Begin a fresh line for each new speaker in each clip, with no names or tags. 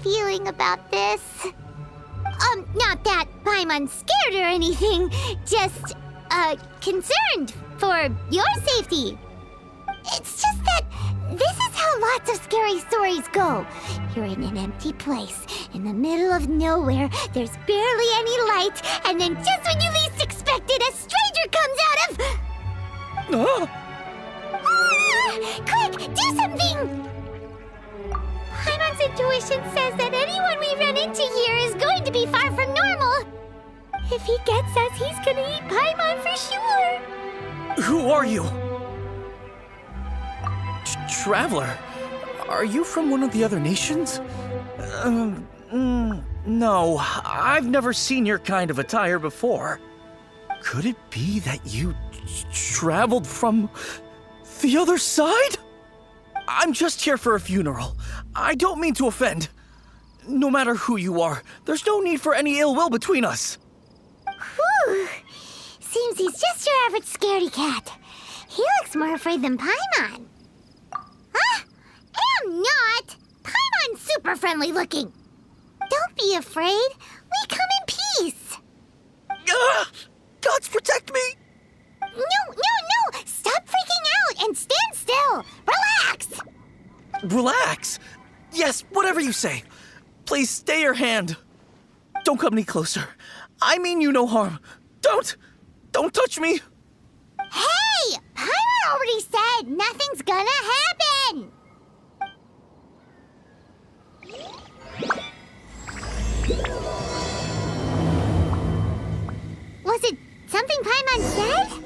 feeling about this. Not that Paimon's scared or anything, just, concerned for your safety. It's just that this is how lots of scary stories go. You're in an empty place, in the middle of nowhere, there's barely any light, and then just when you least expect it, a stranger comes out of... Quick, do something! Paimon's intuition says that anyone we run into here is going to be far from normal. If he gets us, he's gonna eat Paimon for sure.
Who are you? Traveler? Are you from one of the other nations? No, I've never seen your kind of attire before. Could it be that you traveled from the other side? I'm just here for a funeral. I don't mean to offend. No matter who you are, there's no need for any ill will between us.
Whew. Seems he's just your average scaredy cat. He looks more afraid than Paimon. Huh? I'm not! Paimon's super friendly looking. Don't be afraid. We come in peace.
Gods protect me!
No! Stop freaking out and stand still. Relax!
Relax? Yes, whatever you say. Please stay your hand. Don't come any closer. I mean you no harm. Don't touch me.
Hey! Paimon already said nothing's gonna happen! Was it something Paimon said?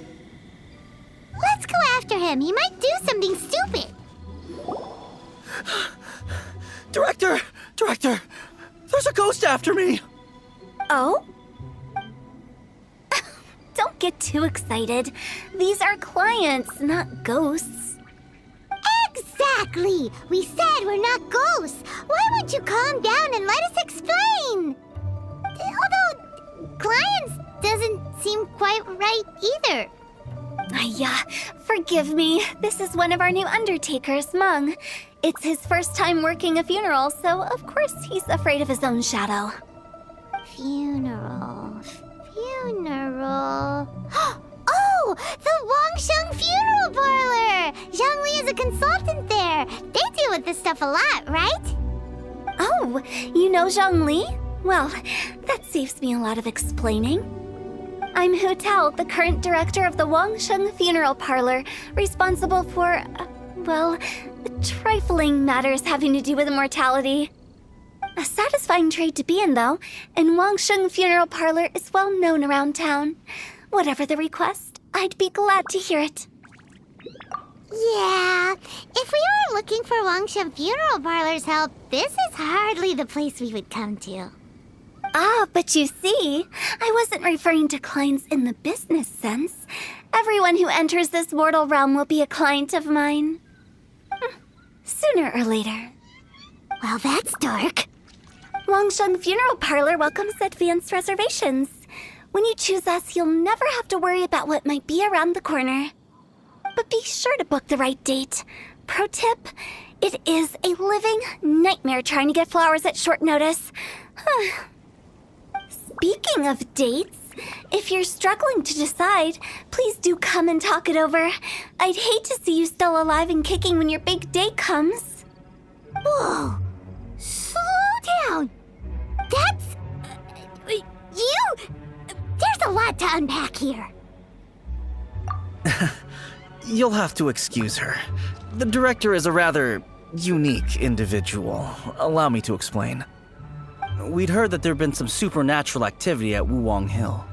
Let's go after him. He might do something stupid.
Director! There's a ghost after me!
Oh? Don't get too excited. These are clients, not ghosts.
Exactly! We said we're not ghosts. Why won't you calm down and let us explain? Although, clients doesn't seem quite right either.
Forgive me. This is one of our new undertakers, Mung. It's his first time working a funeral, so of course he's afraid of his own shadow.
Funeral. Oh! The Wangsheng Funeral Parlor! Zhangli is a consultant there. They deal with this stuff a lot, right?
Oh, you know Zhongli? Well, that saves me a lot of explaining. I'm Hu Tao, the current director of the Wangsheng Funeral Parlor, responsible for, trifling matters having to do with immortality. A satisfying trade to be in, though, and Wangsheng Funeral Parlor is well known around town. Whatever the request, I'd be glad to hear it.
Yeah, if we were looking for Wangsheng Funeral Parlor's help, this is hardly the place we would come to.
Ah, but you see, I wasn't referring to clients in the business sense. Everyone who enters this mortal realm will be a client of mine. Sooner or later.
Well, that's dark.
Wangsheng Funeral Parlor welcomes advanced reservations. When you choose us, you'll never have to worry about what might be around the corner. But be sure to book the right date. Pro tip, it is a living nightmare trying to get flowers at short notice. Speaking of dates, if you're struggling to decide, please do come and talk it over. I'd hate to see you still alive and kicking when your big day comes.
Whoa! Slow down! That's... you... There's a lot to unpack here.
You'll have to excuse her. The director is a rather unique individual. Allow me to explain. We'd heard that there'd been some supernatural activity at Wuwang Hill.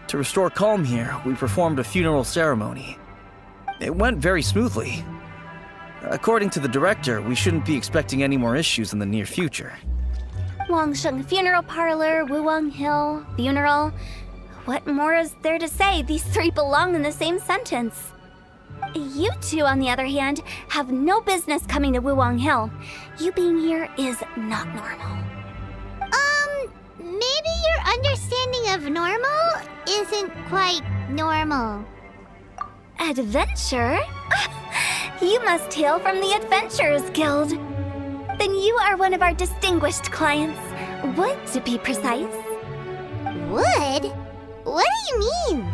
To restore calm here, we performed a funeral ceremony. It went very smoothly. According to the director, we shouldn't be expecting any more issues in the near future.
Wangsheng Funeral Parlor, Wuwang Hill, funeral. What more is there to say? These three belong in the same sentence. You two, on the other hand, have no business coming to Wuwang Hill. You being here is not normal.
Maybe your understanding of normal isn't quite normal.
Adventure? You must hail from the Adventurers Guild. Then you are one of our distinguished clients. Would, to be precise.
Wood? What do you mean?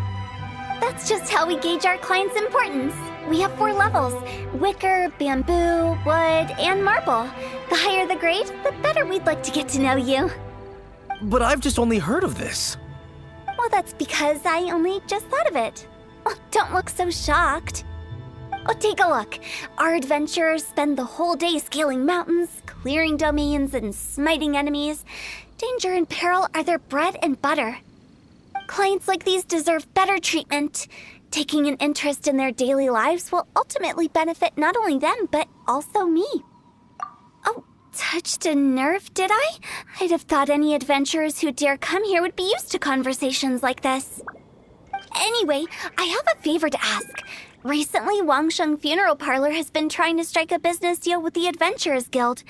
That's just how we gauge our clients' importance. We have 4 levels: wicker, bamboo, wood, and marble. The higher the grade, the better we'd like to get to know you.
But I've just only heard of this.
Well, that's because I only just thought of it. Oh, don't look so shocked. Oh, take a look. Our adventurers spend the whole day scaling mountains, clearing domains, and smiting enemies. Danger and peril are their bread and butter. Clients like these deserve better treatment. Taking an interest in their daily lives will ultimately benefit not only them, but also me. Oh, touched a nerve, did I? I'd have thought any adventurers who dare come here would be used to conversations like this. Anyway, I have a favor to ask. Recently, Wangsheng Funeral Parlor has been trying to strike a business deal with the Adventurers Guild.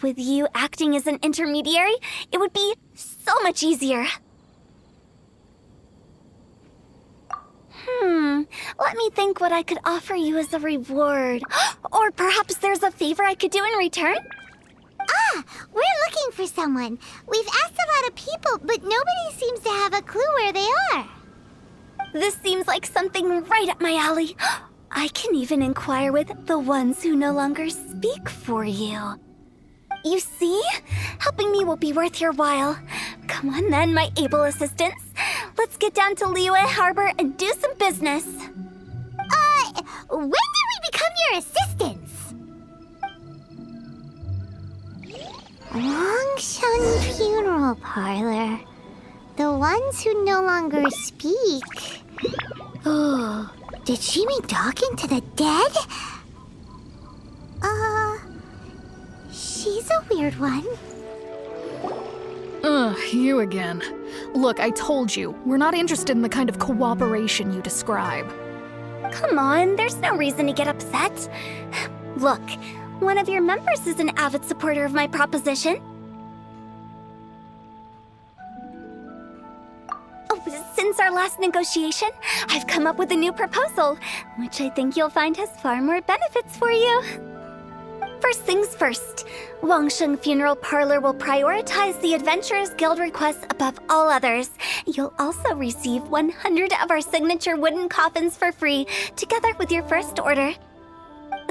With you acting as an intermediary, it would be so much easier. Let me think what I could offer you as a reward. Or perhaps there's a favor I could do in return?
Ah, we're looking for someone. We've asked a lot of people, but nobody seems to have a clue where they are.
This seems like something right up my alley. I can even inquire with the ones who no longer speak for you. You see? Helping me will be worth your while. Come on then, my able assistants. Let's get down to Liyue Harbor and do some business.
When did we become your assistants? Wangsheng Funeral Parlor. The ones who no longer speak. Oh, did she mean talking to the dead? She's a weird one.
Ugh, you again. Look, I told you, we're not interested in the kind of cooperation you describe.
Come on, there's no reason to get upset. Look, one of your members is an avid supporter of my proposition. Oh, since our last negotiation, I've come up with a new proposal, which I think you'll find has far more benefits for you. First things first, Wangsheng Funeral Parlor will prioritize the Adventurers Guild requests above all others. You'll also receive 100 of our signature wooden coffins for free, together with your first order.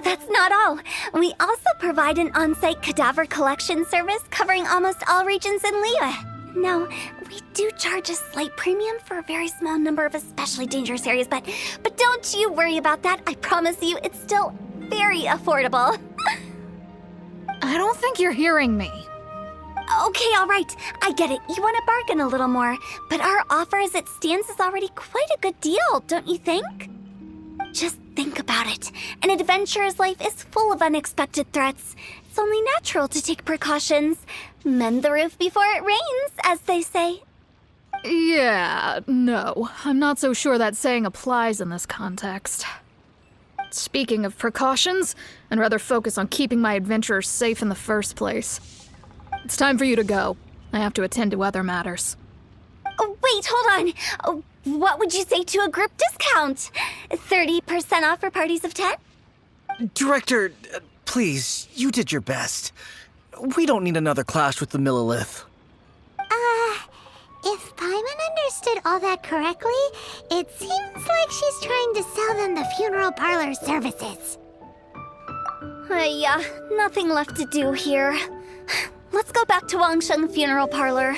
That's not all. We also provide an on-site cadaver collection service covering almost all regions in Liyue. Now, we do charge a slight premium for a very small number of especially dangerous areas, but don't you worry about that. I promise you, it's still very affordable.
I don't think you're hearing me.
Okay, all right. I get it. You want to bargain a little more, but our offer as it stands is already quite a good deal, don't you think? Just think about it. An adventurer's life is full of unexpected threats. It's only natural to take precautions. Mend the roof before it rains, as they say.
Yeah, no. I'm not so sure that saying applies in this context. Speaking of precautions, I'd rather focus on keeping my adventurers safe in the first place. It's time for you to go. I have to attend to other matters.
Oh, wait, hold on. Oh, what would you say to a group discount? 30% off for parties of 10?
Director, please, you did your best. We don't need another clash with the Millilith.
If Paimon understood all that correctly, it seems like she's trying to sell them the funeral parlor services.
Yeah, nothing left to do here. Let's go back to Wangsheng Funeral Parlor.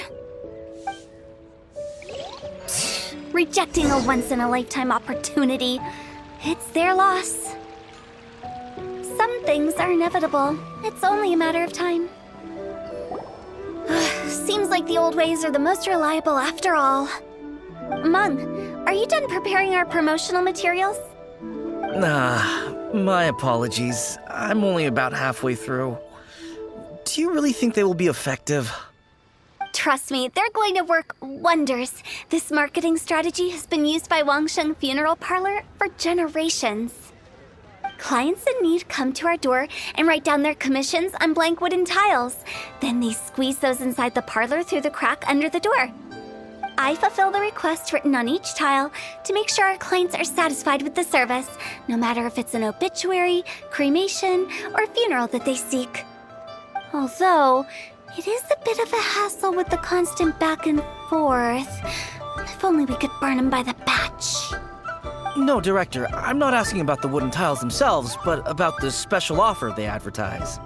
Rejecting a once-in-a-lifetime opportunity. It's their loss. Some things are inevitable. It's only a matter of time. Seems like the old ways are the most reliable after all. Meng, are you done preparing our promotional materials?
My apologies. I'm only about halfway through. Do you really think they will be effective?
Trust me, they're going to work wonders. This marketing strategy has been used by Wangsheng Funeral Parlor for generations. Clients in need come to our door and write down their commissions on blank wooden tiles. Then they squeeze those inside the parlor through the crack under the door. I fulfill the request written on each tile to make sure our clients are satisfied with the service, no matter if it's an obituary, cremation, or funeral that they seek. Although, it is a bit of a hassle with the constant back and forth. If only we could burn them by the batch.
No, Director, I'm not asking about the wooden tiles themselves, but about the special offer they advertise.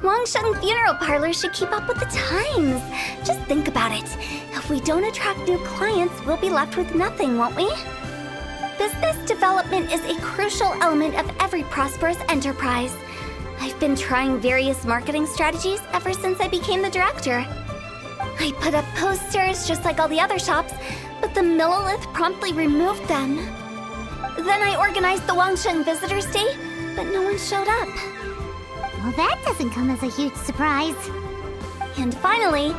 Wangsheng Funeral Parlor should keep up with the times. Just think about it. If we don't attract new clients, we'll be left with nothing, won't we? Business development is a crucial element of every prosperous enterprise. I've been trying various marketing strategies ever since I became the director. I put up posters just like all the other shops, but the Millilith promptly removed them. Then I organized the Wangsheng Visitors Day, but no one showed up.
Well, that doesn't come as a huge surprise.
And finally,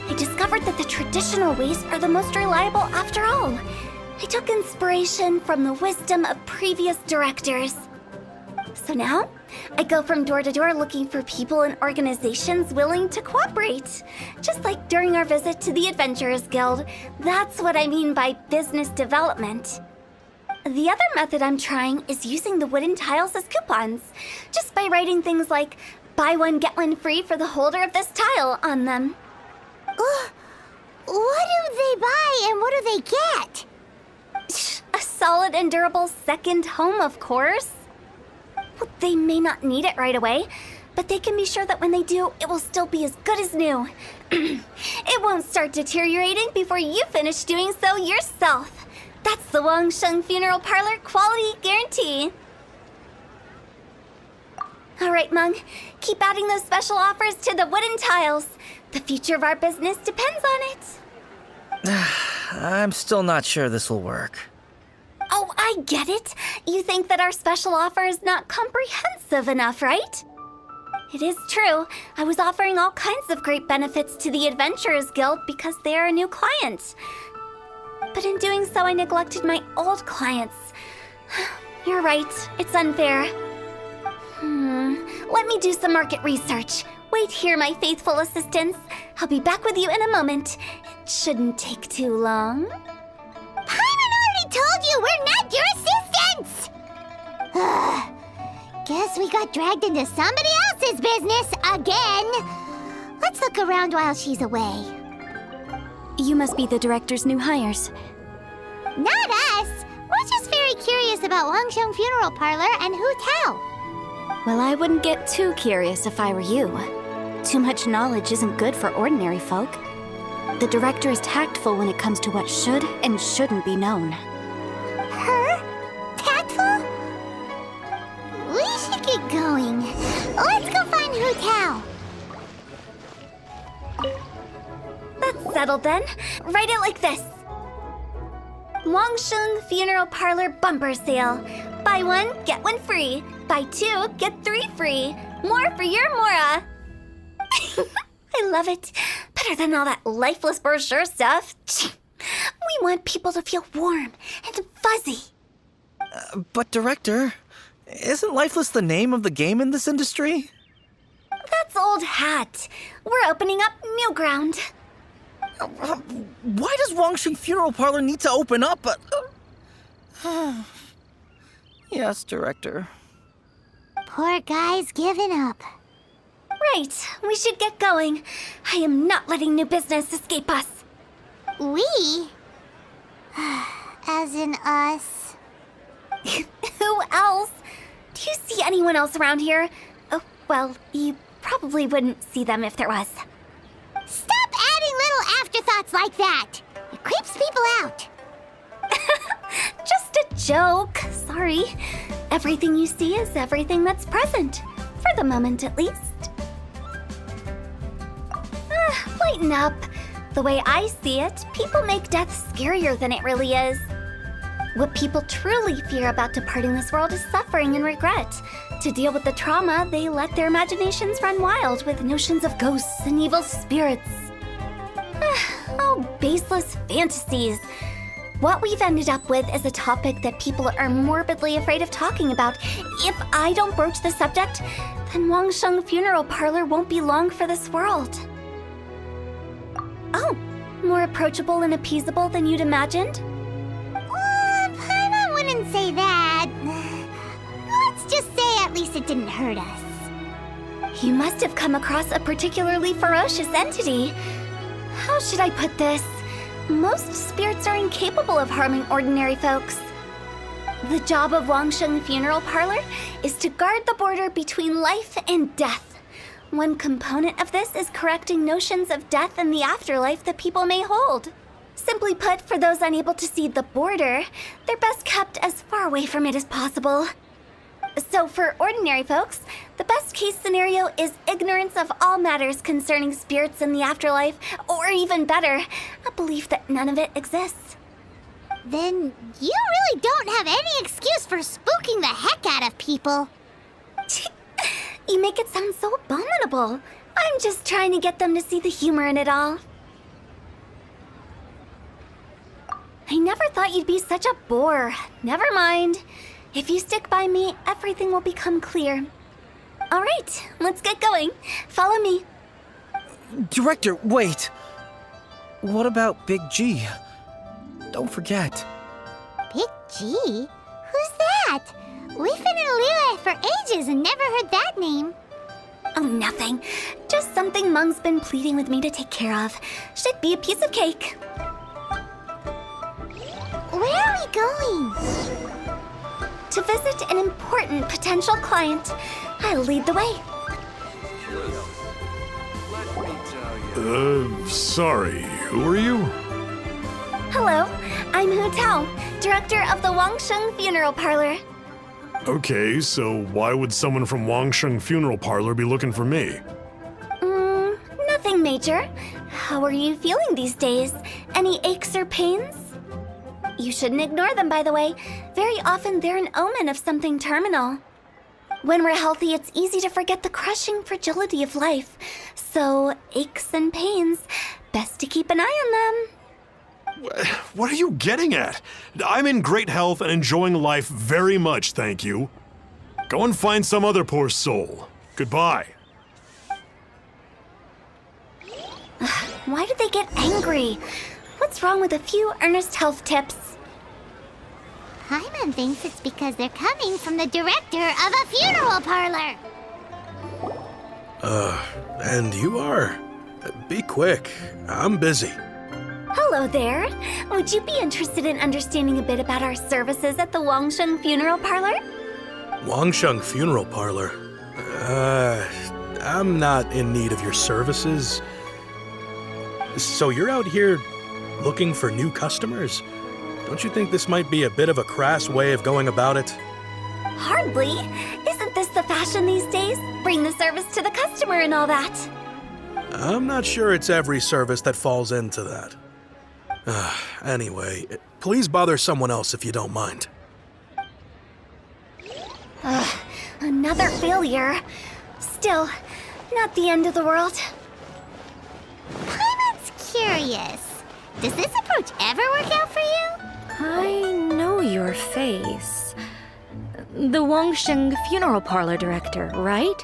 I discovered that the traditional ways are the most reliable after all. I took inspiration from the wisdom of previous directors. So now, I go from door to door looking for people and organizations willing to cooperate. Just like during our visit to the Adventurers Guild. That's what I mean by business development. The other method I'm trying is using the wooden tiles as coupons. Just by writing things like, buy one, get one free for the holder of this tile on them.
What do they buy and what do they get?
A solid and durable second home, of course. Well, they may not need it right away, but they can be sure that when they do, it will still be as good as new. It won't start deteriorating before you finish doing so yourself. That's the Wangsheng Funeral Parlor quality guarantee. All right, Mung, keep adding those special offers to the wooden tiles. The future of our business depends on it.
I'm still not sure this will work.
Oh, I get it. You think that our special offer is not comprehensive enough, right? It is true. I was offering all kinds of great benefits to the Adventurers Guild because they are a new client. But in doing so, I neglected my old clients. You're right. It's unfair. Let me do some market research. Wait here, my faithful assistants. I'll be back with you in a moment. It shouldn't take too long.
Paimon already told you we're not your assistants! Guess we got dragged into somebody else's business again. Let's look around while she's away.
You must be the director's new hires.
Not us. We're just very curious about Wangsheng Funeral Parlor and Hu Tao.
Well, I wouldn't get too curious if I were you. Too much knowledge isn't good for ordinary folk. The director is tactful when it comes to what should and shouldn't be known.
Her? Tactful? We should get going. Let's go find Hu Tao.
That's settled then. Write it like this. Wangsheng Funeral Parlor Bumper Sale. Buy one, get one free. Buy two, get three free. More for your Mora. I love it. Better than all that lifeless brochure stuff. We want people to feel warm and fuzzy.
But Director, isn't Lifeless the name of the game in this industry?
That's old hat. We're opening up new ground.
Why does Wangsheng Funeral Parlor need to open up? Yes, Director.
Poor guy's given up.
Right, we should get going. I am not letting new business escape us.
We? As in us.
Who else? Do you see anyone else around here? Oh, well, you probably wouldn't see them if there was.
Stop adding little afterthoughts like that. It creeps people out.
Just a joke. Sorry. Everything you see is everything that's present. For the moment, at least. Lighten up. The way I see it, people make death scarier than it really is. What people truly fear about departing this world is suffering and regret. To deal with the trauma, they let their imaginations run wild with notions of ghosts and evil spirits. Oh, baseless fantasies. What we've ended up with is a topic that people are morbidly afraid of talking about. If I don't broach the subject, then Wangsheng Funeral Parlor won't be long for this world. Oh, more approachable and appeasable than you'd imagined?
Paimon wouldn't say that. Let's just say at At least it didn't hurt us.
You must have come across a particularly ferocious entity. How should I put this? Most spirits are incapable of harming ordinary folks. The job of Wangsheng Funeral Parlor is to guard the border between life and death. One component of this is correcting notions of death and the afterlife that people may hold. Simply put, for those unable to see the border, they're best kept as far away from it as possible. So for ordinary folks, the best case scenario is ignorance of all matters concerning spirits in the afterlife, or even better, a belief that none of it exists.
Then you really don't have any excuse for spooking the heck out of people.
You make it sound so abominable. I'm just trying to get them to see the humor in it all. I never thought you'd be such a bore. Never mind. If you stick by me, everything will become clear. All right, let's get going. Follow me.
Director, wait! What about Big G? Don't forget.
Big G? Who's that? We've been in Liyue for ages and never heard that name.
Oh, nothing. Just something Mung's been pleading with me to take care of. Should be a piece of cake.
Where are we going?
To visit an important potential client. I'll lead the way.
Sorry, who are you?
Hello, I'm Hu Tao, director of the Wangsheng Funeral Parlor.
Okay, so why would someone from Wangsheng Funeral Parlor be looking for me?
Nothing major. How are you feeling these days? Any aches or pains? You shouldn't ignore them, by the way. Very often they're an omen of something terminal. When we're healthy, it's easy to forget the crushing fragility of life. So, aches and pains, best to keep an eye on them.
What are you getting at? I'm in great health and enjoying life very much, thank you. Go and find some other poor soul. Goodbye.
Why did they get angry? What's wrong with a few earnest health tips?
Hyman thinks it's because they're coming from the director of a funeral parlor.
And you are? Be quick. I'm busy.
Hello there. Would you be interested in understanding a bit about our services at the Wangsheng Funeral Parlor?
Wangsheng Funeral Parlor? I'm not in need of your services. So you're out here looking for new customers? Don't you think this might be a bit of a crass way of going about it?
Hardly. Isn't this the fashion these days? Bring the service to the customer and all that.
I'm not sure it's every service that falls into that. Anyway, please bother someone else if you don't mind.
Another failure. Still, not the end of the world.
Hyman's curious. Does this approach ever work out for you?
I know your face. The Wangsheng Funeral Parlor director, right?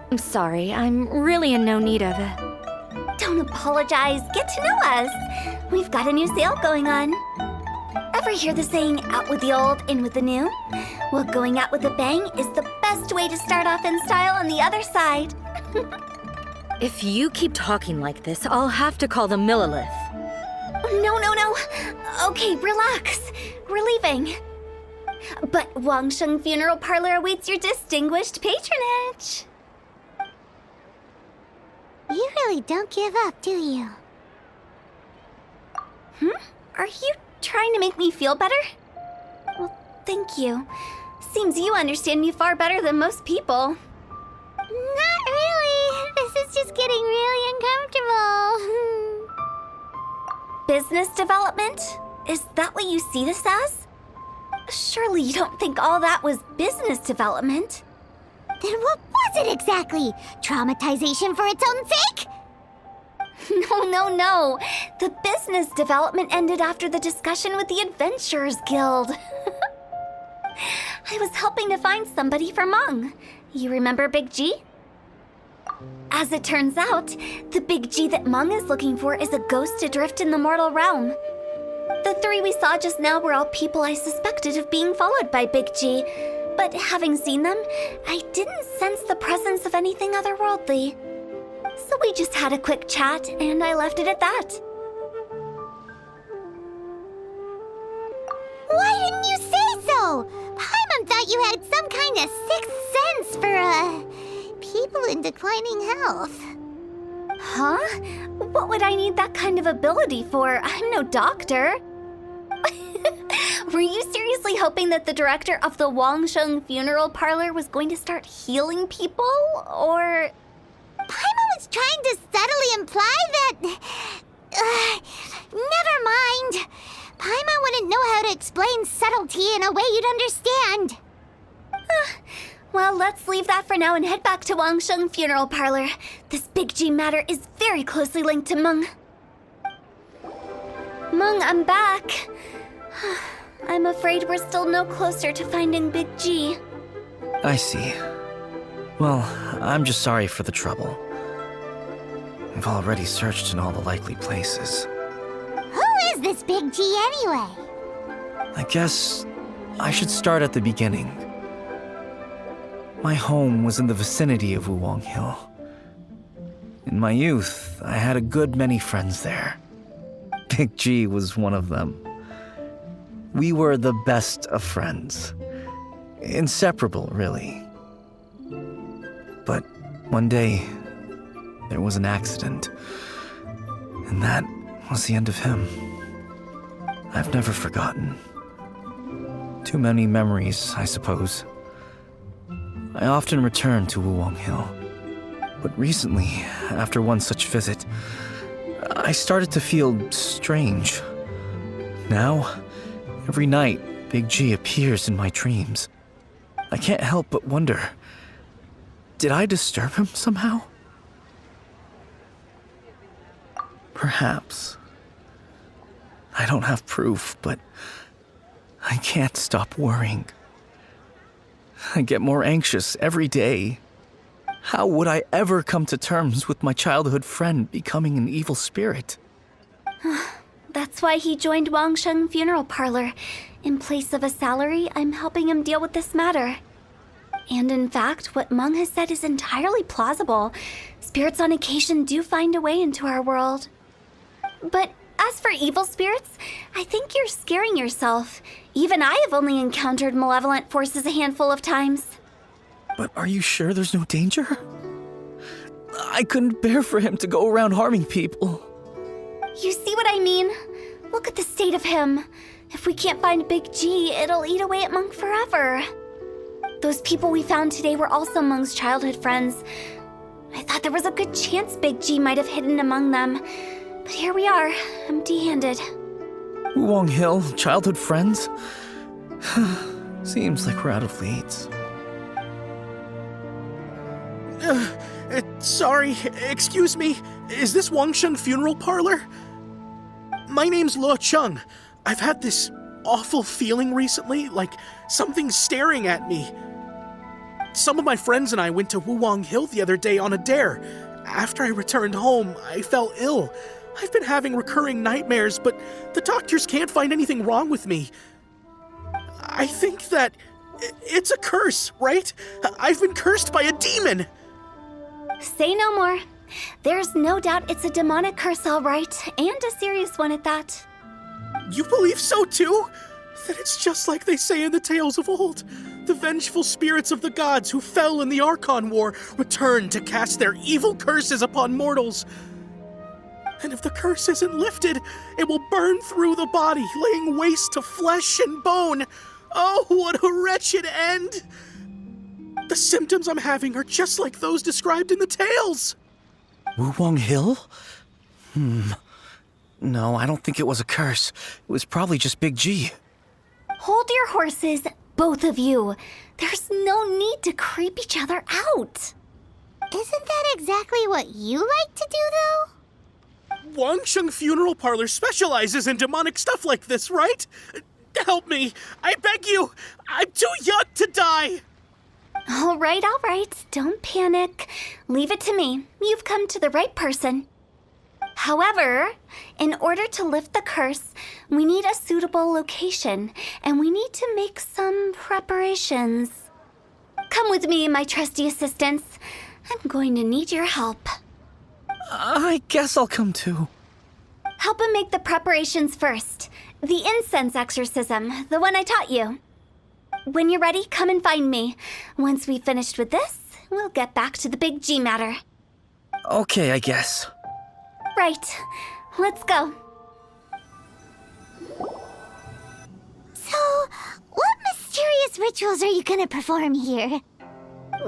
I'm sorry, I'm really in no need of it.
Don't apologize. Get to know us. We've got a new sale going on. Ever hear the saying, out with the old, in with the new? Well, going out with a bang is the best way to start off in style on the other side.
If you keep talking like this, I'll have to call the Millilith.
No. Okay, relax. We're leaving. But Wangsheng Funeral Parlor awaits your distinguished patronage.
You really don't give up, do you?
Are you trying to make me feel better? Well, thank you. Seems you understand me far better than most people.
Not really. This is just getting really uncomfortable.
Business development? Is that what you see this as? Surely you don't think all that was business development?
Then what was it exactly? Traumatization for its own sake?
No. The business development ended after the discussion with the Adventurers Guild. I was helping to find somebody for Mung. You remember Big G? As it turns out, the Big G that Mung is looking for is a ghost adrift in the mortal realm. The three we saw just now were all people I suspected of being followed by Big G, But having seen them, I didn't sense the presence of anything otherworldly. So we just had a quick chat, and I left it at that.
Why didn't you say so? Paimon thought you had some kind of sixth sense for, people in declining health.
Huh? What would I need that kind of ability for? I'm no doctor. Were you seriously hoping that the director of the Wangsheng Funeral Parlor was going to start healing people? Or...
Paimon was trying to subtly imply that... never mind. Paimon wouldn't know how to explain subtlety in a way you'd understand.
Well, let's leave that for now and head back to Wangsheng Funeral Parlor. This Big G matter is very closely linked to Meng. Meng, I'm back. I'm afraid we're still no closer to finding Big G.
I see. Well, I'm just sorry for the trouble. I've already searched in all the likely places.
Who is this Big G anyway?
I guess I should start at the beginning. My home was in the vicinity of Wuwang Hill. In my youth, I had a good many friends there. Big G was one of them. We were the best of friends. Inseparable, really. But one day, there was an accident. And that was the end of him. I've never forgotten. Too many memories, I suppose. I often return to Wuwang Hill. But recently, after one such visit, I started to feel strange. Now, every night, Big G appears in my dreams. I can't help but wonder, did I disturb him somehow? Perhaps. I don't have proof, but I can't stop worrying. I get more anxious every day. How would I ever come to terms with my childhood friend becoming an evil spirit?
That's why he joined Wangsheng Funeral Parlor. In place of a salary, I'm helping him deal with this matter. And in fact, what Meng has said is entirely plausible. Spirits on occasion do find a way into our world. But as for evil spirits, I think you're scaring yourself. Even I have only encountered malevolent forces a handful of times.
But are you sure there's no danger? I couldn't bear for him to go around harming people.
You see what I mean? Look at the state of him. If we can't find Big G, it'll eat away at Meng forever. Those people we found today were also Meng's childhood friends. I thought there was a good chance Big G might have hidden among them. But here we are, empty-handed.
Wuwang Hill, childhood friends? Seems like we're out of leads.
Sorry, excuse me. Is this Wangsheng Funeral Parlor? My name's Luo Chung. I've had this awful feeling recently, like something's staring at me. Some of my friends and I went to Wuwang Hill the other day on a dare. After I returned home, I fell ill. I've been having recurring nightmares, but the doctors can't find anything wrong with me. I think that it's a curse, right? I've been cursed by a demon.
Say no more. There's no doubt it's a demonic curse, all right, and a serious one at that.
You believe so too? Then it's just like they say in the tales of old. The vengeful spirits of the gods who fell in the Archon War return to cast their evil curses upon mortals. And if the curse isn't lifted, it will burn through the body, laying waste to flesh and bone. Oh, what a wretched end! The symptoms I'm having are just like those described in the tales.
Wuwang Hill? No, I don't think it was a curse. It was probably just Big G.
Hold your horses, both of you. There's no need to creep each other out.
Isn't that exactly what you like to do, though?
Wangsheng Funeral Parlor specializes in demonic stuff like this, right? Help me. I beg you. I'm too young to die.
All right. Don't panic. Leave it to me. You've come to the right person. However, in order to lift the curse, we need a suitable location, and we need to make some preparations. Come with me, my trusty assistants. I'm going to need your help.
I guess I'll come too.
Help him make the preparations first. The incense exorcism, the one I taught you. When you're ready, come and find me. Once we've finished with this, we'll get back to the big G matter.
Okay, I guess.
Right. Let's go.
So, what mysterious rituals are you gonna perform here?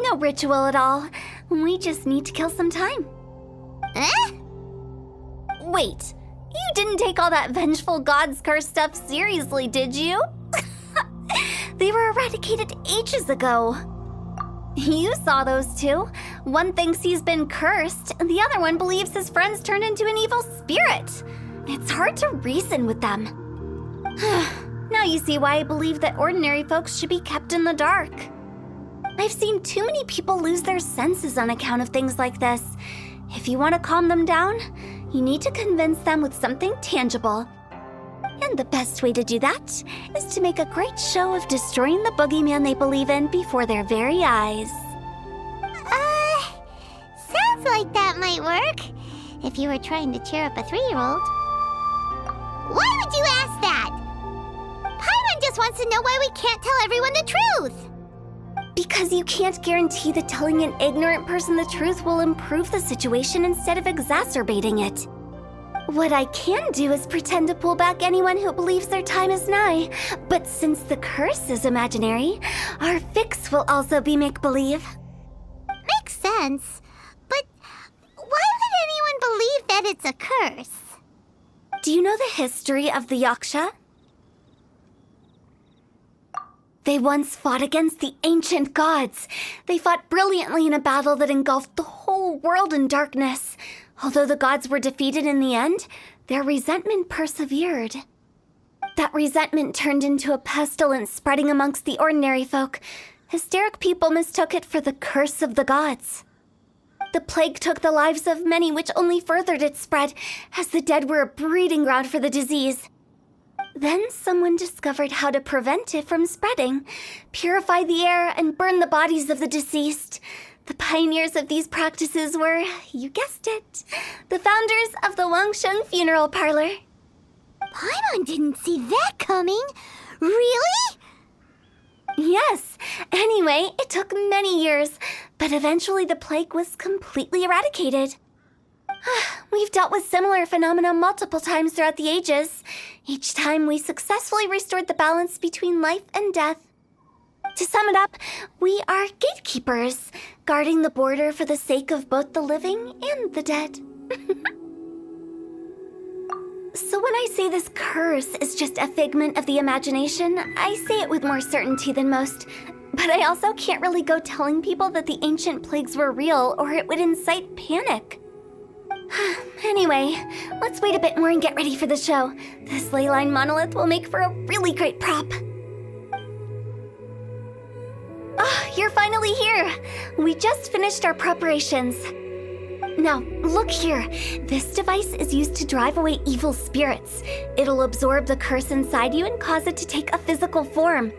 No ritual at all. We just need to kill some time.
Eh?
Wait, you didn't take all that vengeful God's curse stuff seriously, did you? They were eradicated ages ago. You saw those two. One thinks he's been cursed, and the other one believes his friends turned into an evil spirit. It's hard to reason with them. Now you see why I believe that ordinary folks should be kept in the dark. I've seen too many people lose their senses on account of things like this. If you want to calm them down, you need to convince them with something tangible. And the best way to do that is to make a great show of destroying the boogeyman they believe in before their very eyes.
Sounds like that might work. If you were trying to cheer up a 3-year-old. Why would you ask that? Paimon just wants to know why we can't tell everyone the truth.
Because you can't guarantee that telling an ignorant person the truth will improve the situation instead of exacerbating it. What I can do is pretend to pull back anyone who believes their time is nigh. But since the curse is imaginary, our fix will also be make-believe.
Makes sense. But why would anyone believe that it's a curse?
Do you know the history of the Yaksha? They once fought against the ancient gods. They fought brilliantly in a battle that engulfed the whole world in darkness. Although the gods were defeated in the end, their resentment persevered. That resentment turned into a pestilence spreading amongst the ordinary folk. Hysteric people mistook it for the curse of the gods. The plague took the lives of many, which only furthered its spread, as the dead were a breeding ground for the disease. Then someone discovered how to prevent it from spreading, purify the air, and burn the bodies of the deceased. The pioneers of these practices were, you guessed it, the founders of the Wangsheng Funeral Parlor.
Paimon didn't see that coming. Really?
Yes. Anyway, it took many years, but eventually the plague was completely eradicated. We've dealt with similar phenomena multiple times throughout the ages. Each time we successfully restored the balance between life and death. To sum it up, we are gatekeepers, guarding the border for the sake of both the living and the dead. So when I say this curse is just a figment of the imagination, I say it with more certainty than most. But I also can't really go telling people that the ancient plagues were real, or it would incite panic. Anyway, let's wait a bit more and get ready for the show. This ley line monolith will make for a really great prop. Oh, you're finally here! We just finished our preparations. Now, look here. This device is used to drive away evil spirits. It'll absorb the curse inside you and cause it to take a physical form.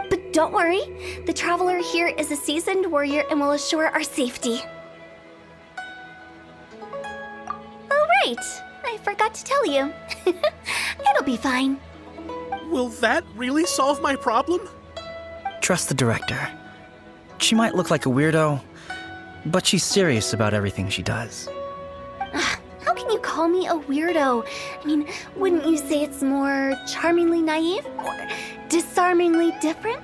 But don't worry, the traveler here is a seasoned warrior and will assure our safety. Oh, right. I forgot to tell you. It'll be fine.
Will that really solve my problem?
Trust the director. She might look like a weirdo, but she's serious about everything she does.
How can you call me a weirdo? I mean, wouldn't you say it's more charmingly naive or disarmingly different?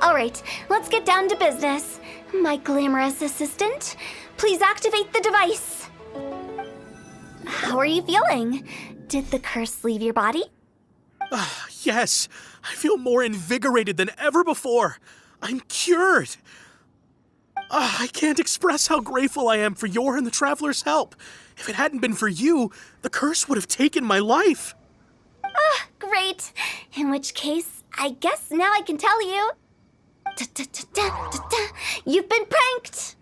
All right, let's get down to business. My glamorous assistant, please activate the device. How are you feeling? Did the curse leave your body?
Yes, I feel more invigorated than ever before. I'm cured. I can't express how grateful I am for your and the Traveler's help. If it hadn't been for you, the curse would have taken my life.
Great. In which case, I guess now I can tell you. You've been pranked!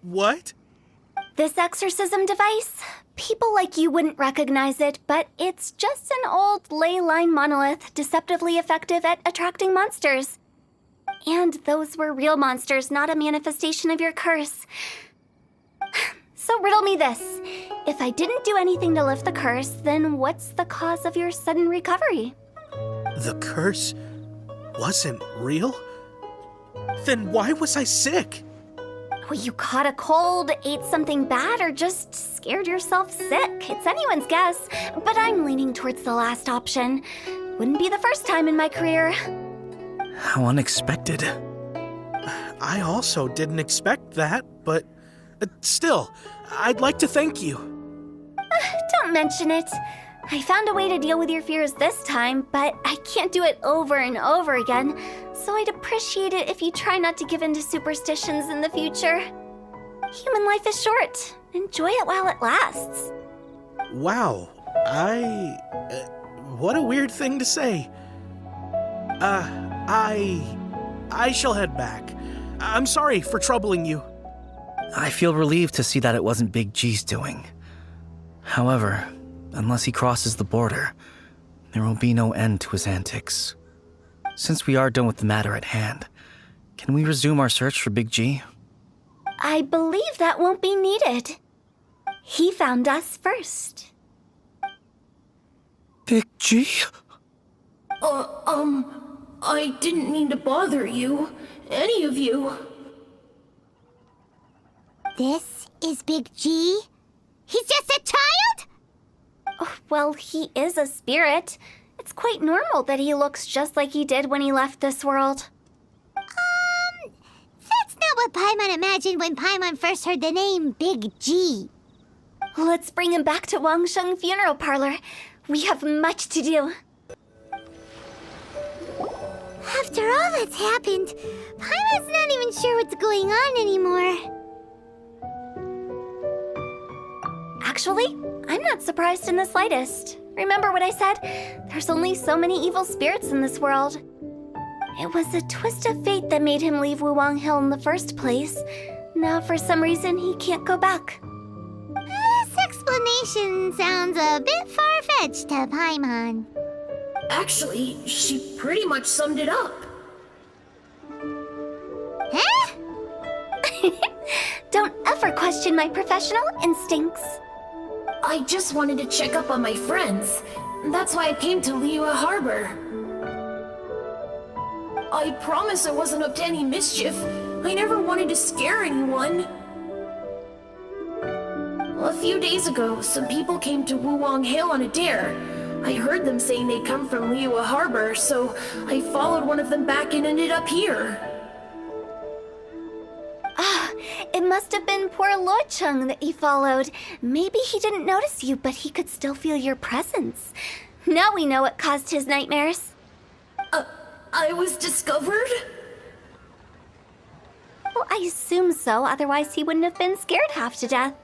What?
This exorcism device? People like you wouldn't recognize it, but it's just an old ley line monolith deceptively effective at attracting monsters. And those were real monsters, not a manifestation of your curse. So riddle me this. If I didn't do anything to lift the curse, then what's the cause of your sudden recovery?
The curse wasn't real? Then why was I sick?
Well, you caught a cold, ate something bad, or just scared yourself sick. It's anyone's guess, but I'm leaning towards the last option. Wouldn't be the first time in my career.
How unexpected.
I also didn't expect that, but still, I'd like to thank you.
Don't mention it. I found a way to deal with your fears this time, but I can't do it over and over again, so I'd appreciate it if you try not to give in to superstitions in the future. Human life is short. Enjoy it while it lasts.
Wow, what a weird thing to say. I shall head back. I'm sorry for troubling you.
I feel relieved to see that it wasn't Big G's doing. However, unless he crosses the border, there will be no end to his antics. Since we are done with the matter at hand, can we resume our search for Big G?
I believe that won't be needed. He found us first.
Big G?
I didn't mean to bother you. Any of you.
This is Big G? He's just a child?
Oh, well, he is a spirit. It's quite normal that he looks just like he did when he left this world.
That's not what Paimon imagined when Paimon first heard the name Big G.
Let's bring him back to Wangsheng Funeral Parlor. We have much to do.
After all that's happened, Paimon's not even sure what's going on anymore.
Actually, I'm not surprised in the slightest. Remember what I said? There's only so many evil spirits in this world. It was a twist of fate that made him leave Wuwang Hill in the first place. Now, for some reason, he can't go back.
This explanation sounds a bit far-fetched to Paimon.
Actually, she pretty much summed it up.
Huh?
Don't ever question my professional instincts.
I just wanted to check up on my friends. That's why I came to Liyue Harbor. I promise I wasn't up to any mischief. I never wanted to scare anyone. A few days ago, some people came to Wuwang Hill on a dare. I heard them saying they'd come from Liyue Harbor, so I followed one of them back and ended up here.
It must have been poor Luocheng that you followed. Maybe he didn't notice you, but he could still feel your presence. Now we know what caused his nightmares.
I was discovered?
Well, I assume so, otherwise he wouldn't have been scared half to death.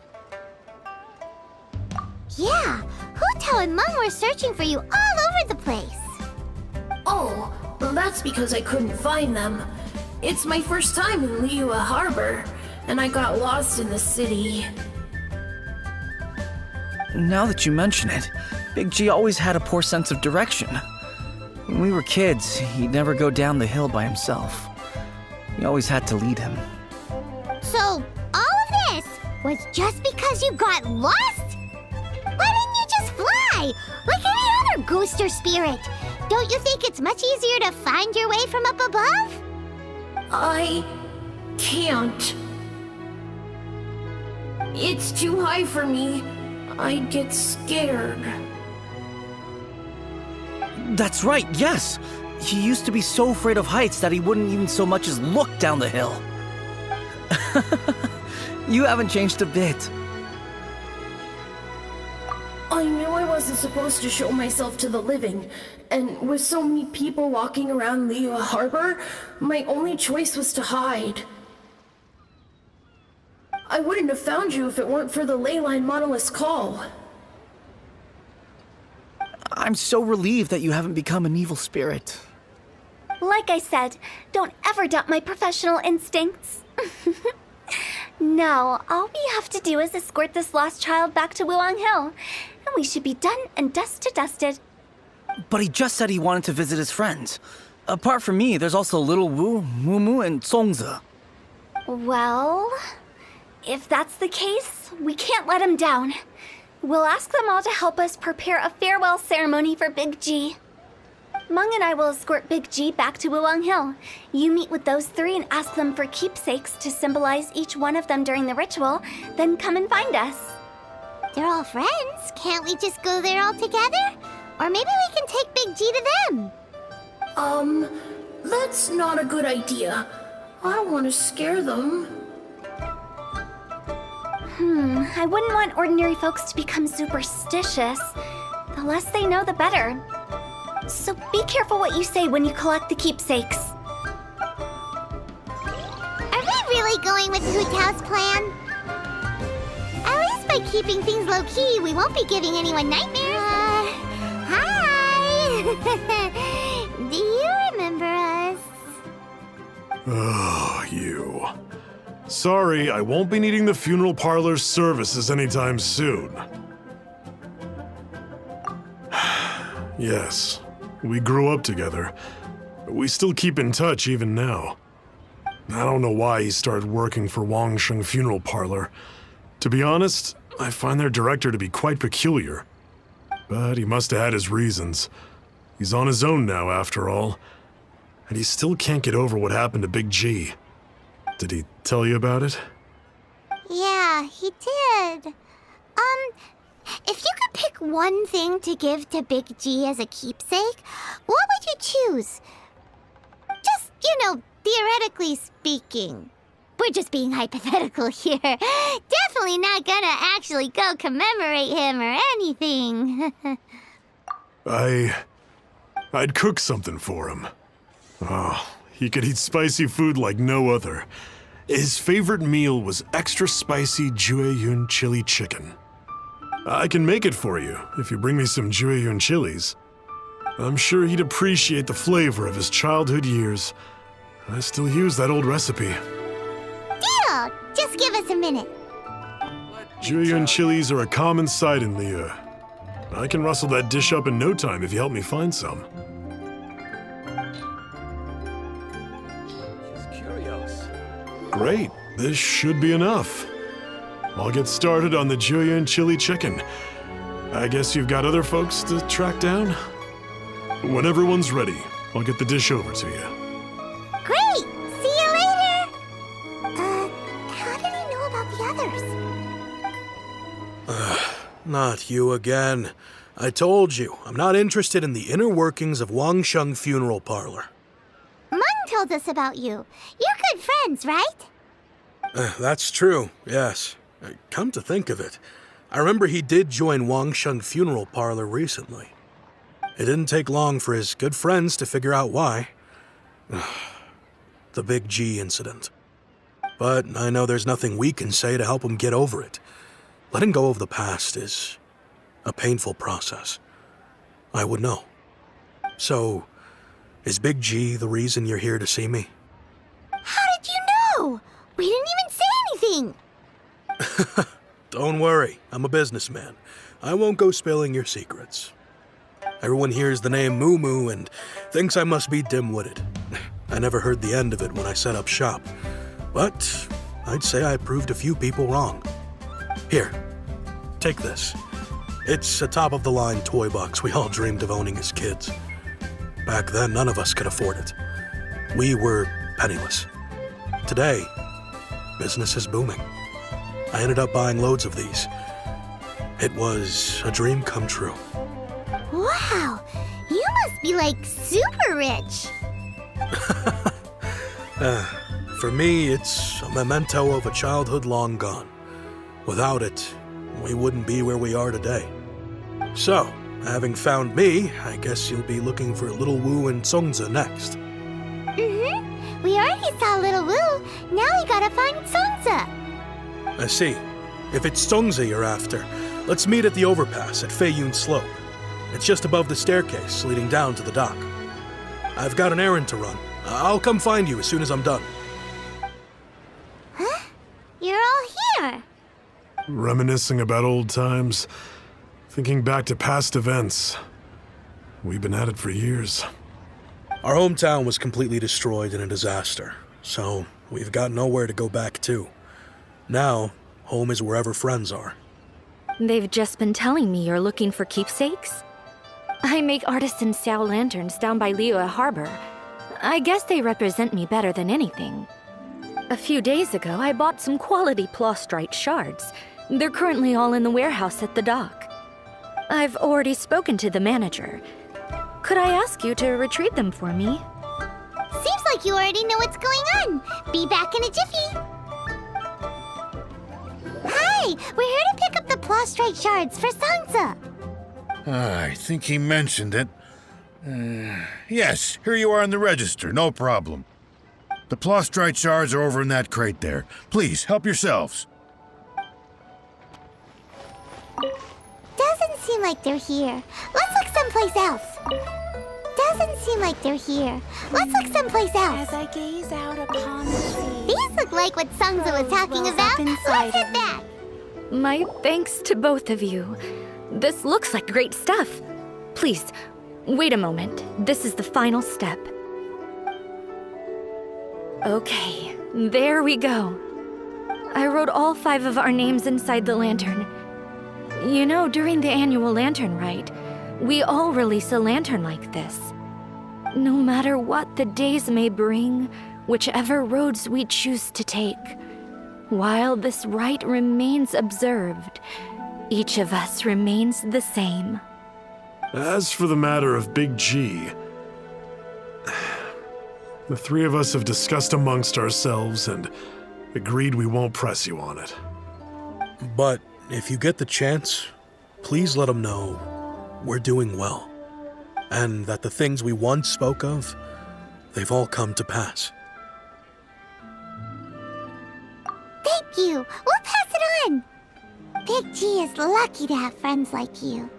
Yeah, Hu Tao and Meng were searching for you all over the place.
Oh, well, that's because I couldn't find them. It's my first time in Liyue Harbor, and I got lost in the city.
Now that you mention it, Big G always had a poor sense of direction. When we were kids, he'd never go down the hill by himself. We always had to lead him.
So, all of this was just because you got lost? Why didn't you just fly? Like any other ghost or spirit? Don't you think it's much easier to find your way from up above?
I can't. It's too high for me. I'd get scared.
That's right, yes! He used to be so afraid of heights that he wouldn't even so much as look down the hill. You haven't changed a bit.
I knew I wasn't supposed to show myself to the living, and with so many people walking around Liyue Harbor, my only choice was to hide. I wouldn't have found you if it weren't for the Leyline Monolith's call.
I'm so relieved that you haven't become an evil spirit.
Like I said, don't ever doubt my professional instincts. Now, all we have to do is escort this lost child back to Wuang Hill, and we should be done and dusted.
But he just said he wanted to visit his friends. Apart from me, there's also Little Wu, Mumu, and Songze.
Well, if that's the case, we can't let him down. We'll ask them all to help us prepare a farewell ceremony for Big G. Meng and I will escort Big G back to Wuang Hill. You meet with those three and ask them for keepsakes to symbolize each one of them during the ritual, then come and find us.
They're all friends. Can't we just go there all together? Or maybe we can take Big G to them.
That's not a good idea. I don't want to scare them.
I wouldn't want ordinary folks to become superstitious. The less they know, the better. So be careful what you say when you collect the keepsakes.
Are we really going with Hu Tao's plan? At least by keeping things low-key, we won't be giving anyone nightmares. Hi! Do you remember us?
Oh, you. Sorry, I won't be needing the funeral parlor's services anytime soon. Yes, we grew up together, but we still keep in touch even now. I don't know why he started working for Wangsheng Funeral Parlor. To be honest, I find their director to be quite peculiar. But he must have had his reasons. He's on his own now, after all. And he still can't get over what happened to Big G. Did he tell you about it?
Yeah, he did. If you could pick one thing to give to Big G as a keepsake, what would you choose? Just, theoretically speaking. We're just being hypothetical here. Definitely not gonna actually go commemorate him or anything.
I'd cook something for him. Oh, he could eat spicy food like no other. His favorite meal was extra spicy Jueyun chili chicken. I can make it for you if you bring me some Jueyun chilies. I'm sure he'd appreciate the flavor of his childhood years. I still use that old recipe.
Deal! Just give us a minute.
Jueyun chilies are a common sight in Liyue. I can rustle that dish up in no time if you help me find some. Great, this should be enough. I'll get started on the Jueyun chili chicken. I guess you've got other folks to track down? When everyone's ready, I'll get the dish over to you.
Great! See you later! How did he know about the others?
Not you again. I told you, I'm not interested in the inner workings of Wangsheng Funeral Parlor.
Meng told us about you. You're good friends, right?
That's true, yes. Come to think of it, I remember he did join Wangsheng Funeral Parlor recently. It didn't take long for his good friends to figure out why. The Big G incident. But I know there's nothing we can say to help him get over it. Letting go of the past is a painful process. I would know. So, is Big G the reason you're here to see me?
How did you know? We didn't even say anything.
Don't worry, I'm a businessman. I won't go spilling your secrets. Everyone hears the name Moo Moo and thinks I must be dim-witted. I never heard the end of it when I set up shop. But I'd say I proved a few people wrong. Here, take this. It's a top-of-the-line toy box we all dreamed of owning as kids. Back then, none of us could afford it. We were penniless. Today, business is booming. I ended up buying loads of these. It was a dream come true.
Wow, you must be like super rich.
For me, it's a memento of a childhood long gone. Without it, we wouldn't be where we are today. So, having found me, I guess you'll be looking for Little Wu and Songze next.
Mm-hmm. We already saw Little Wu. Now we gotta find Songze.
I see. If it's Songze you're after, let's meet at the overpass at Feiyun Slope. It's just above the staircase leading down to the dock. I've got an errand to run. I'll come find you as soon as I'm done.
Huh? You're
Reminiscing about old times, thinking back to past events. We've been at it for years.
Our hometown was completely destroyed in a disaster, so we've got nowhere to go back to. Now, home is wherever friends are.
They've just been telling me you're looking for keepsakes. I make artisan Xiao lanterns down by Liyue Harbor. I guess they represent me better than anything. A few days ago, I bought some quality plastrite shards. They're currently all in the warehouse at the dock. I've already spoken to the manager. Could I ask you to retrieve them for me?
Seems like you already know what's going on. Be back in a jiffy. Hi, we're here to pick up the plastrite shards for Sansa.
I think he mentioned it. Yes, here you are in the register, no problem. The plastrite shards are over in that crate there. Please, help yourselves.
Doesn't seem like they're here. Let's look someplace else. Doesn't seem like they're here. Let's look someplace else.
As I gaze out upon the sea,
These look like what Sansa was talking
wells
about.
up inside
Let's head
of me.
back.
My thanks to both of you. This looks like great stuff. Please, wait a moment. This is the final step. Okay, there we go. I wrote all 5 of our names inside the lantern. You know, during the annual lantern rite, we all release a lantern like this. No matter what the days may bring, whichever roads we choose to take, while this rite remains observed, each of us remains the same.
As for the matter of Big G, the 3 of us have discussed amongst ourselves and agreed we won't press you on it.
But if you get the chance, please let them know we're doing well, and that the things we once spoke of, they've all come to pass.
Thank you. We'll pass it on. Big G is lucky to have friends like you.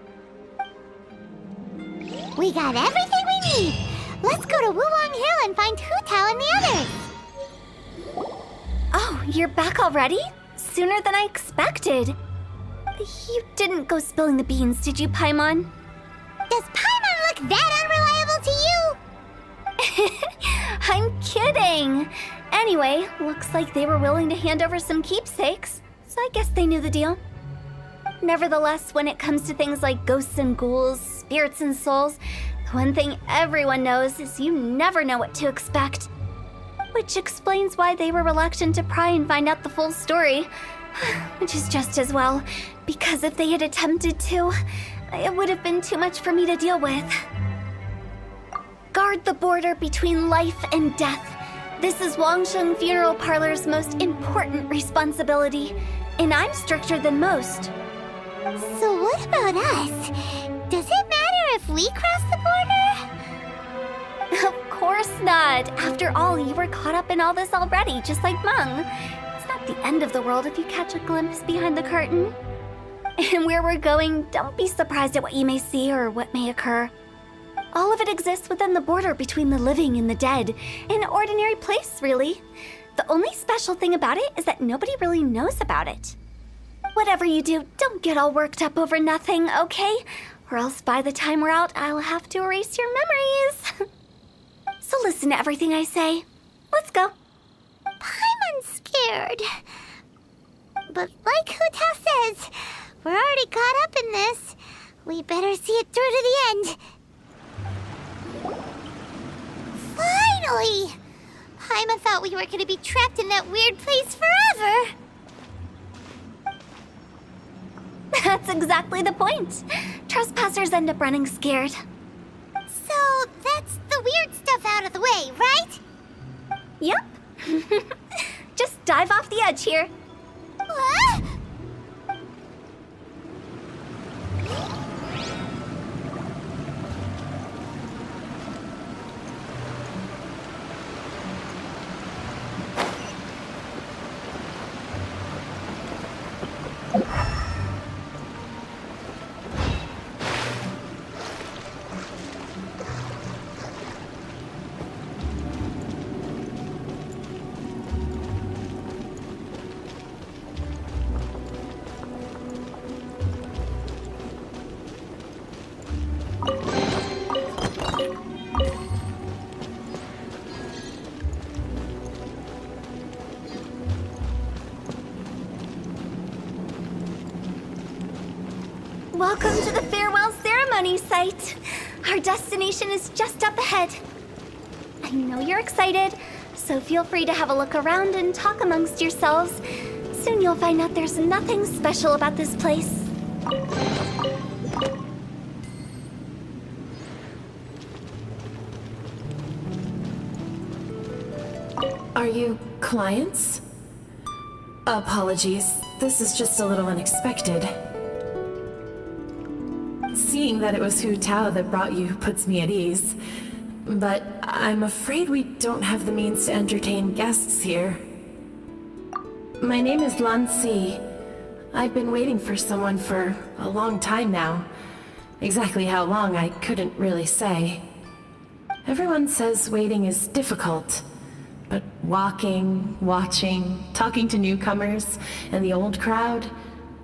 We got everything we need. Let's go to Wulong Hill and find Hu Tao and the others.
Oh, you're back already? Sooner than I expected. You didn't go spilling the beans, did you, Paimon?
Does Paimon look that unreliable to you?
I'm kidding. Anyway, looks like they were willing to hand over some keepsakes, so I guess they knew the deal. Nevertheless, when it comes to things like ghosts and ghouls, spirits and souls, the one thing everyone knows is you never know what to expect. Which explains why they were reluctant to pry and find out the full story. Which is just as well, because if they had attempted to, it would have been too much for me to deal with. Guard the border between life and death. This is Wangsheng Funeral Parlor's most important responsibility, and I'm stricter than most.
So what about us? Does it matter if we cross the border?
Of course not. After all, you were caught up in all this already, just like Meng. It's not the end of the world if you catch a glimpse behind the curtain. And where we're going, don't be surprised at what you may see or what may occur. All of it exists within the border between the living and the dead. An ordinary place, really. The only special thing about it is that nobody really knows about it. Whatever you do, don't get all worked up over nothing, okay? Or else by the time we're out, I'll have to erase your memories. So listen to everything I say. Let's go.
Paimon's scared. But like Hu Tao says, we're already caught up in this. We better see it through to the end. Finally! Paimon thought we were gonna be trapped in that weird place forever.
That's exactly the point. Trespassers end up running scared.
So that's the weird stuff out of the way, right?
Yep. Just dive off the edge here.
What?
Welcome to the farewell ceremony site. Our destination is just up ahead. I know you're excited, so feel free to have a look around and talk amongst yourselves. Soon you'll find out there's nothing special about this place.
Are you clients? Apologies, this is just a little unexpected. Seeing that it was Hu Tao that brought you puts me at ease. But I'm afraid we don't have the means to entertain guests here. My name is Lan Si. I've been waiting for someone for a long time now. Exactly how long, I couldn't really say. Everyone says waiting is difficult. But walking, watching, talking to newcomers, and the old crowd,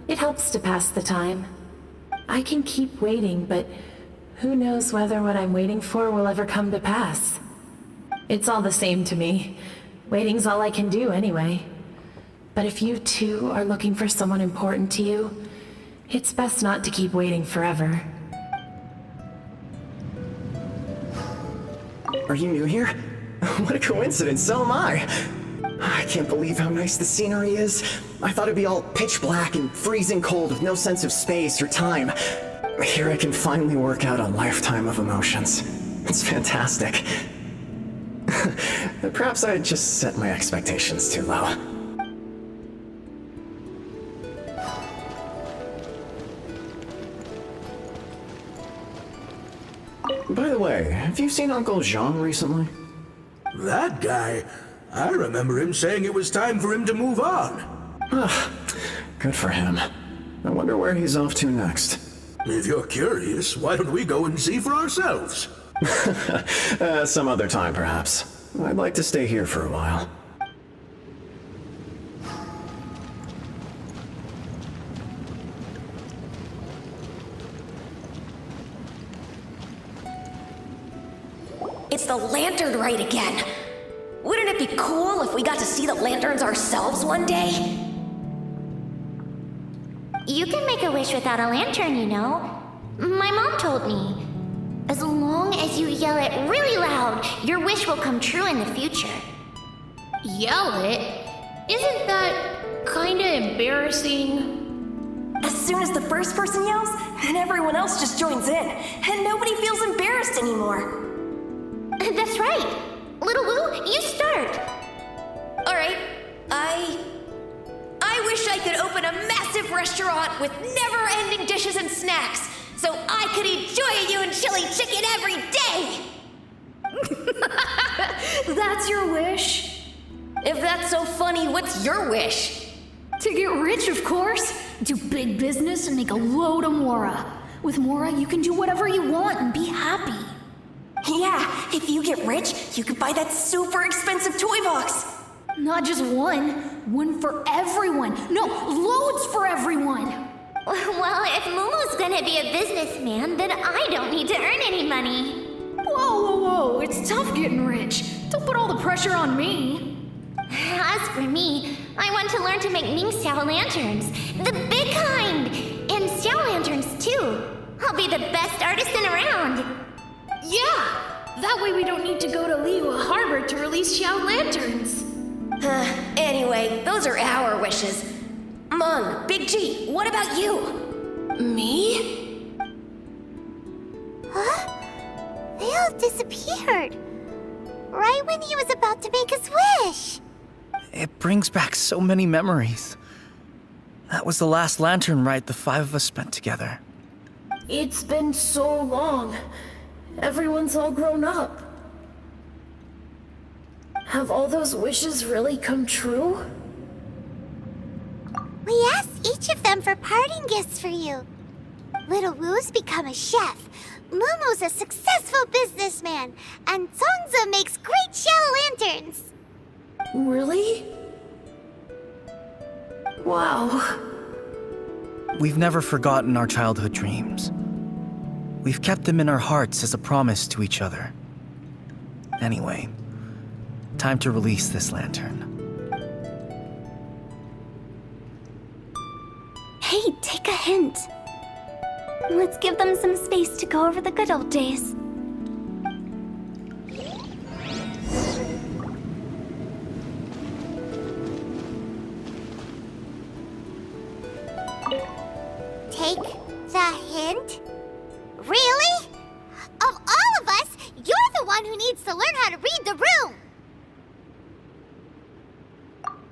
it helps to pass the time. I can keep waiting, but who knows whether what I'm waiting for will ever come to pass. It's all the same to me. Waiting's all I can do anyway. But if you too are looking for someone important to you, it's best not to keep waiting forever.
Are you new here? What a coincidence, so am I. I can't believe how nice the scenery is. I thought it'd be all pitch black and freezing cold with no sense of space or time. Here I can finally work out a lifetime of emotions. It's fantastic. Perhaps I just set my expectations too low. By the way, have you seen Uncle Jean recently?
That guy? I remember him saying it was time for him to move on.
Good for him. I wonder where he's off to next.
If you're curious, why don't we go and see for ourselves?
Some other time, perhaps. I'd like to stay here for a while.
It's the lantern rite again. Wouldn't it be cool if we got to see the lanterns ourselves one day?
You can make a wish without a lantern, you know. My mom told me. As long as you yell it really loud, your wish will come true in the future.
Yell it? Isn't that kinda embarrassing?
As soon as the first person yells, then everyone else just joins in, and nobody feels embarrassed anymore.
That's right. Little Wu, you start.
Alright, I wish I could open a massive restaurant with never-ending dishes and snacks, so I could enjoy you and chili chicken every day!
That's your wish?
If that's so funny, what's your wish?
To get rich, of course. Do big business and make a load of Mora. With Mora, you can do whatever you want and be happy.
Yeah, if you get rich, you could buy that super expensive toy box.
Not just one. One for everyone. No, loads for everyone.
Well, if Momo's gonna be a businessman, then I don't need to earn any money.
Whoa. It's tough getting rich. Don't put all the pressure on me.
As for me, I want to learn to make Ming Xiao lanterns. The big kind! And Xiao lanterns, too. I'll be the best artisan around.
Yeah! That way we don't need to go to Liyue Harbor to release Xiao lanterns.
Anyway, those are our wishes. Mung, Big G, what about you?
Me?
Huh? They all disappeared. Right when he was about to make his wish.
It brings back so many memories. That was the last lantern rite the five of us spent together.
It's been so long. Everyone's all grown up. Have all those wishes really come true?
We asked each of them for parting gifts for you. Little Wu's become a chef. Momo's a successful businessman. And Songza makes great Xiao lanterns.
Really? Wow.
We've never forgotten our childhood dreams. We've kept them in our hearts as a promise to each other. Anyway, time to release this lantern.
Hey, take a hint. Let's give them some space to go over the good old days.
Take the hint? Really? Of all of us, you're the one who needs to learn how to read the room!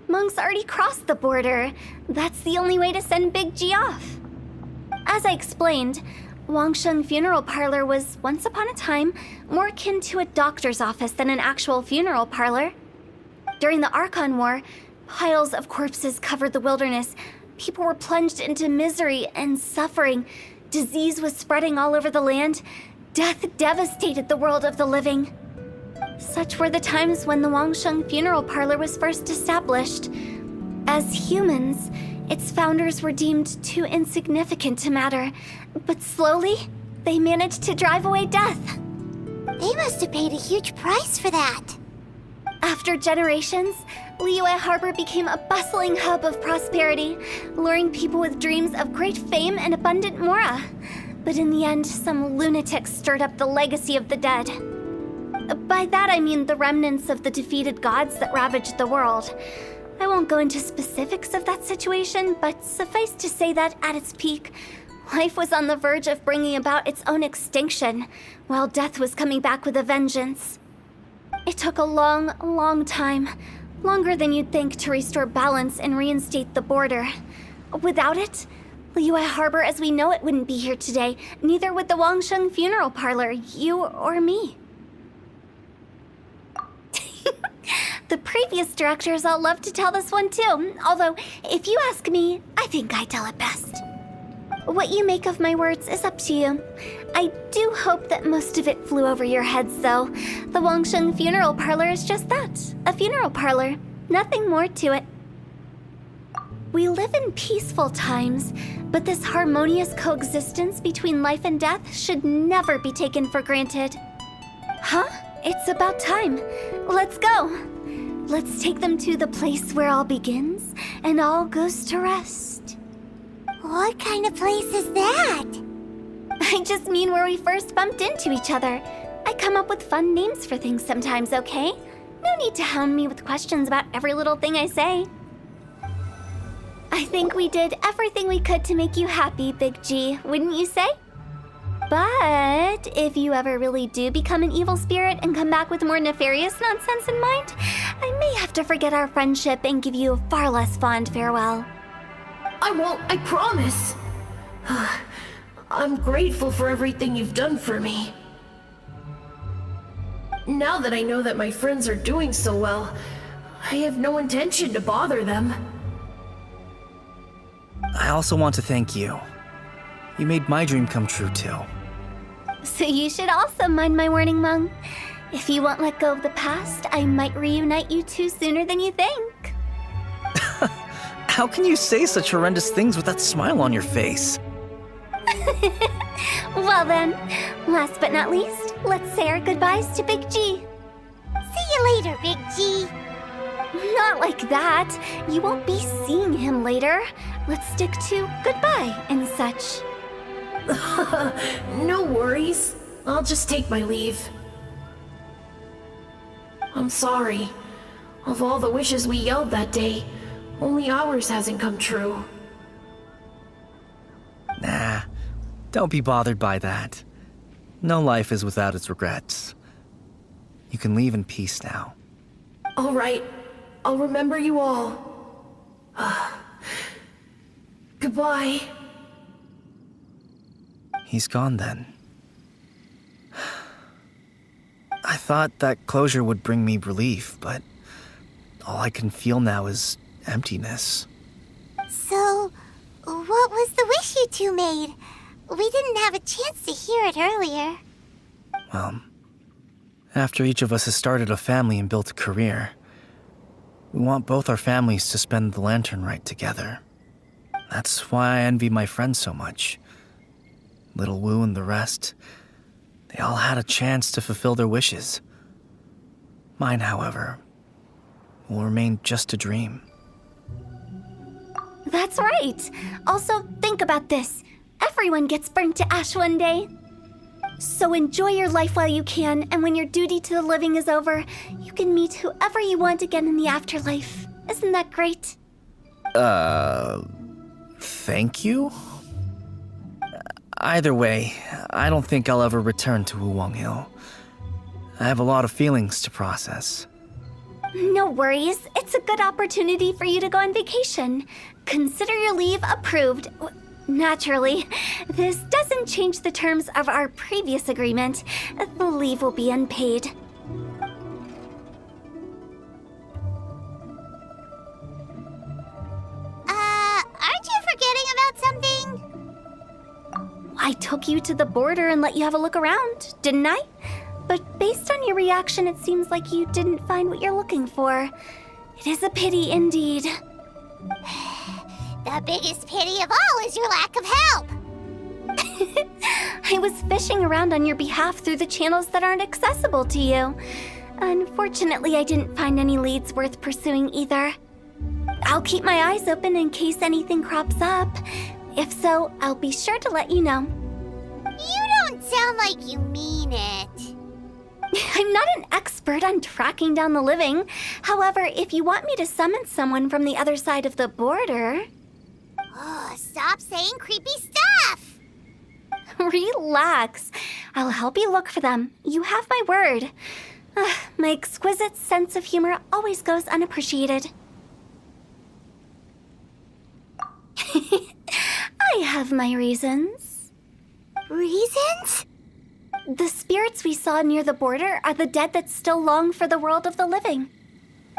Monk's already crossed the border. That's the only way to send Big G off. As I explained, Wangsheng Funeral Parlor was, once upon a time, more akin to a doctor's office than an actual funeral parlor. During the Archon War, piles of corpses covered the wilderness. People were plunged into misery and suffering. Disease was spreading all over the land. Death devastated the world of the living. Such were the times when the Wangsheng Funeral Parlor was first established. As humans, its founders were deemed too insignificant to matter, but slowly, they managed to drive away death.
They must have paid a huge price for that.
After generations, Liyue Harbor became a bustling hub of prosperity, luring people with dreams of great fame and abundant mora. But in the end, some lunatics stirred up the legacy of the dead. By that I mean the remnants of the defeated gods that ravaged the world. I won't go into specifics of that situation, but suffice to say that at its peak, life was on the verge of bringing about its own extinction, while death was coming back with a vengeance. It took a long, long time, longer than you'd think, to restore balance and reinstate the border. Without it, Liyue Harbor as we know it wouldn't be here today, neither would the Wangsheng Funeral Parlor, you or me. The previous directors all love to tell this one too, although, if you ask me, I think I tell it best. What you make of my words is up to you. I do hope that most of it flew over your heads, though. The Wangsheng Funeral Parlor is just that, a funeral parlor. Nothing more to it. We live in peaceful times, but this harmonious coexistence between life and death should never be taken for granted. Huh? It's about time. Let's go. Let's take them to the place where all begins and all goes to rest.
What kind of place is that?
I just mean where we first bumped into each other. I come up with fun names for things sometimes, okay? No need to hound me with questions about every little thing I say. I think we did everything we could to make you happy, Big G, wouldn't you say? But if you ever really do become an evil spirit and come back with more nefarious nonsense in mind, I may have to forget our friendship and give you a far less fond farewell.
I won't, I promise. I'm grateful for everything you've done for me. Now that I know that my friends are doing so well, I have no intention to bother them.
I also want to thank you. You made my dream come true, too.
So you should also mind my warning, Mung. If you won't let go of the past, I might reunite you two sooner than you think.
How can you say such horrendous things with that smile on your face?
Well then, last but not least, let's say our goodbyes to Big G.
See you later, Big G.
Not like that. You won't be seeing him later. Let's stick to goodbye and such.
No worries. I'll just take my leave. I'm sorry. Of all the wishes we yelled that day, only ours hasn't come true.
Nah, don't be bothered by that. No life is without its regrets. You can leave in peace now.
All right. I'll remember you all. Goodbye.
He's gone then. I thought that closure would bring me relief, but all I can feel now is emptiness.
So, what was the wish you two made? We didn't have a chance to hear it earlier.
Well, after each of us has started a family and built a career, we want both our families to spend the Lantern Rite together. That's why I envy my friends so much. Little Wu and the rest, they all had a chance to fulfill their wishes. Mine, however, will remain just a dream.
That's right. Also, think about this. Everyone gets burnt to ash one day. So enjoy your life while you can, and when your duty to the living is over, you can meet whoever you want again in the afterlife. Isn't that great?
Thank you? Either way, I don't think I'll ever return to Wuwang Hill. I have a lot of feelings to process.
No worries. It's a good opportunity for you to go on vacation. Consider your leave approved. Naturally, this doesn't change the terms of our previous agreement. The leave will be unpaid.
Aren't you forgetting about something?
I took you to the border and let you have a look around, didn't I? But based on your reaction, it seems like you didn't find what you're looking for. It is a pity indeed.
The biggest pity of all is your lack of help.
I was fishing around on your behalf through the channels that aren't accessible to you. Unfortunately, I didn't find any leads worth pursuing either. I'll keep my eyes open in case anything crops up. If so, I'll be sure to let you know.
You don't sound like you mean it.
I'm not an expert on tracking down the living. However, if you want me to summon someone from the other side of the border...
Oh, stop saying creepy stuff!
Relax. I'll help you look for them. You have my word. My exquisite sense of humor always goes unappreciated. I have my reasons.
Reasons?
The spirits we saw near the border are the dead that still long for the world of the living.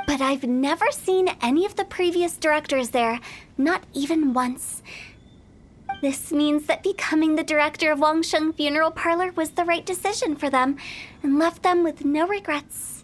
But I've never seen any of the previous directors there, not even once. This means that becoming the director of Wangsheng Funeral Parlor was the right decision for them, and left them with no regrets.